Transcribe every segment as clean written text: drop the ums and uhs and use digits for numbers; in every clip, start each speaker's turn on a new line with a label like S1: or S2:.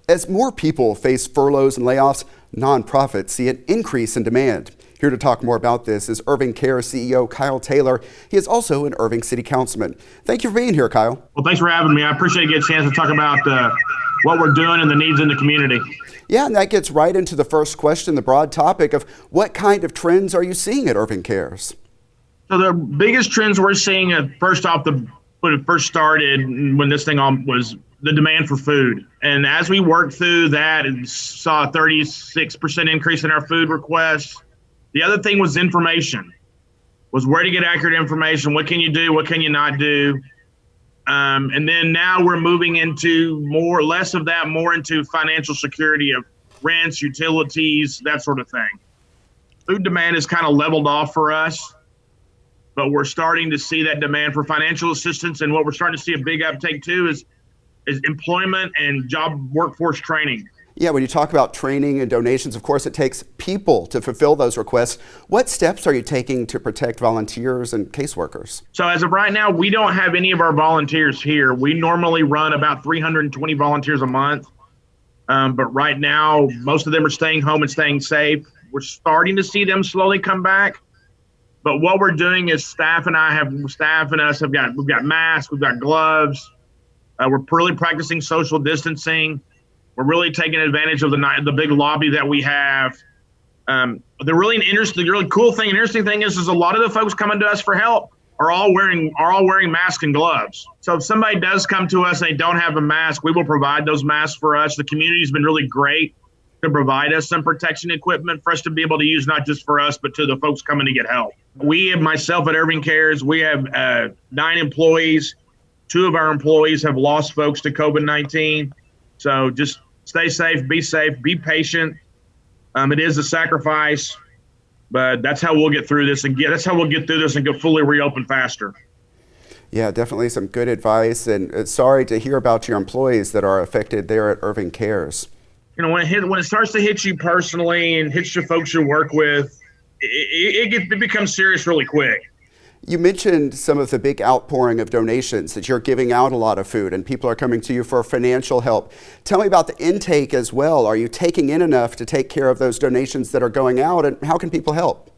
S1: As more people face furloughs and layoffs, nonprofits see an increase in demand. Here to talk more about this is Irving Cares CEO Kyle Taylor. He is also an Irving City Councilman. Thank you for being here, Kyle.
S2: Well, thanks for having me. I appreciate getting a chance to talk about what we're doing and the needs in the community.
S1: Yeah, and that gets right into the first question, the broad topic of what kind of trends are you seeing at Irving Cares?
S2: So the biggest trends we're seeing, first off, when it first started, when this thing was the demand for food. And as we worked through that and saw a 36% increase in our food requests, the other thing was information, was where to get accurate information. What can you do? What can you not do? And then now we're moving into less of that, more into financial security of rents, utilities, that sort of thing. Food demand is kind of leveled off for us, but we're starting to see that demand for financial assistance. And what we're starting to see a big uptake too is employment and job workforce training.
S1: Yeah, when you talk about training and donations, of course, it takes people to fulfill those requests. What steps are you taking to protect volunteers and caseworkers?
S2: So as of right now, we don't have any of our volunteers here. We normally run about 320 volunteers a month. But right now, most of them are staying home and staying safe. We're starting to see them slowly come back. But what we're doing is we've got masks, we've got gloves. We're really practicing social distancing. We're really taking advantage of the big lobby that we have. The really cool thing and interesting thing is a lot of the folks coming to us for help are all wearing masks and gloves. So if somebody does come to us and they don't have a mask, we will provide those masks for us. The community's been really great to provide us some protection equipment for us to be able to use, not just for us, but to the folks coming to get help. Myself at Irving Cares, we have 9 employees. 2 of our employees have lost folks to COVID-19. So just stay safe, be patient. It is a sacrifice, but that's how we'll get through this and get fully reopened faster.
S1: Yeah, definitely some good advice, and sorry to hear about your employees that are affected there at Irving Cares.
S2: You know, when it starts to hit you personally and hits your folks you work with, it becomes serious really quick.
S1: You mentioned some of the big outpouring of donations, that you're giving out a lot of food and people are coming to you for financial help. Tell me about the intake as well. Are you taking in enough to take care of those donations that are going out, and how can people help?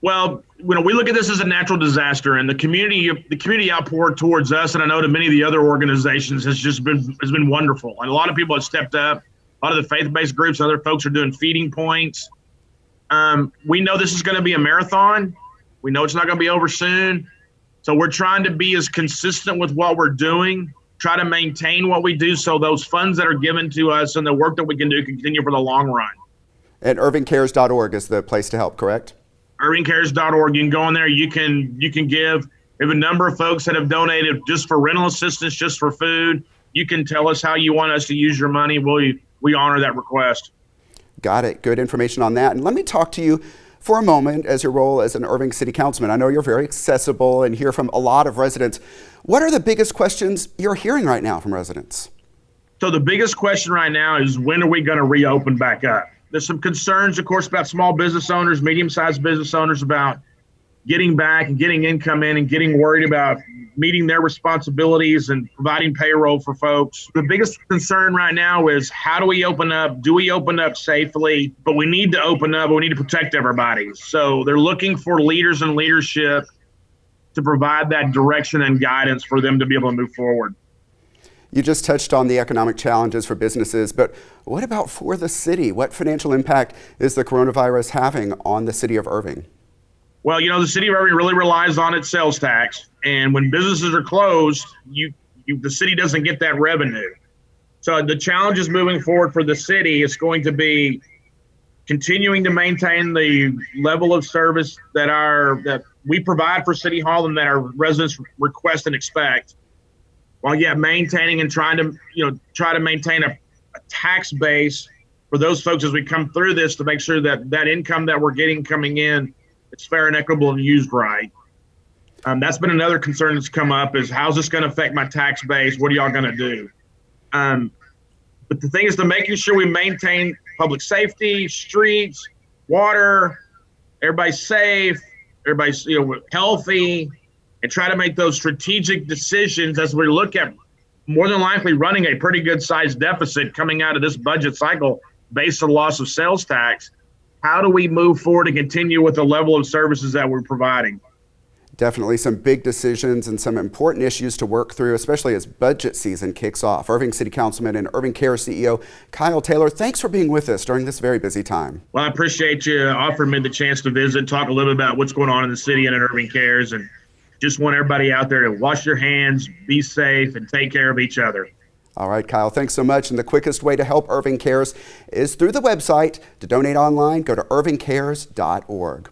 S2: Well, we look at this as a natural disaster, and the community outpour towards us, and I know to many of the other organizations, has been wonderful. And a lot of people have stepped up. A lot of the faith-based groups and other folks are doing feeding points. We know this is going to be a marathon. We know it's not going to be over soon. So we're trying to be as consistent with what we're doing, try to maintain what we do so those funds that are given to us and the work that we can do can continue for the long run.
S1: And irvingcares.org is the place to help, correct?
S2: irvingcares.org. You can go in there. You can give. We have a number of folks that have donated just for rental assistance, just for food. You can tell us how you want us to use your money. We honor that request.
S1: Got it. Good information on that. And let me talk to you for a moment as your role as an Irving City Councilman. I know you're very accessible and hear from a lot of residents. What are the biggest questions you're hearing right now from residents?
S2: So the biggest question right now is, when are we going to reopen back up? There's some concerns, of course, about small business owners, medium-sized business owners, about getting back and getting income in and getting worried about meeting their responsibilities and providing payroll for folks. The biggest concern right now is, how do we open up? Do we open up safely? But we need to open up, but we need to protect everybody. So they're looking for leaders and leadership to provide that direction and guidance for them to be able to move forward.
S1: You just touched on the economic challenges for businesses, but what about for the city? What financial impact is the coronavirus having on the city of Irving?
S2: Well, the city of Irving really relies on its sales tax. And when businesses are closed, the city doesn't get that revenue. So the challenges moving forward for the city is going to be continuing to maintain the level of service that we provide for City Hall and that our residents request and expect, while yet maintaining and trying to maintain a tax base for those folks as we come through this, to make sure that income that we're getting coming in, it's fair and equitable and used right. That's been another concern that's come up, is how's this going to affect my tax base? What are y'all going to do? But the thing is, to making sure we maintain public safety, streets, water, everybody's safe, everybody's healthy, and try to make those strategic decisions as we look at more than likely running a pretty good sized deficit coming out of this budget cycle based on loss of sales tax. How do we move forward and continue with the level of services that we're providing?
S1: Definitely some big decisions and some important issues to work through, especially as budget season kicks off. Irving City Councilman and Irving Cares CEO Kyle Taylor, thanks for being with us during this very busy time.
S2: Well, I appreciate you offering me the chance to visit, talk a little bit about what's going on in the city and at Irving Cares, and just want everybody out there to wash your hands, be safe, and take care of each other.
S1: All right, Kyle, thanks so much. And the quickest way to help Irving Cares is through the website. To donate online, go to irvingcares.org.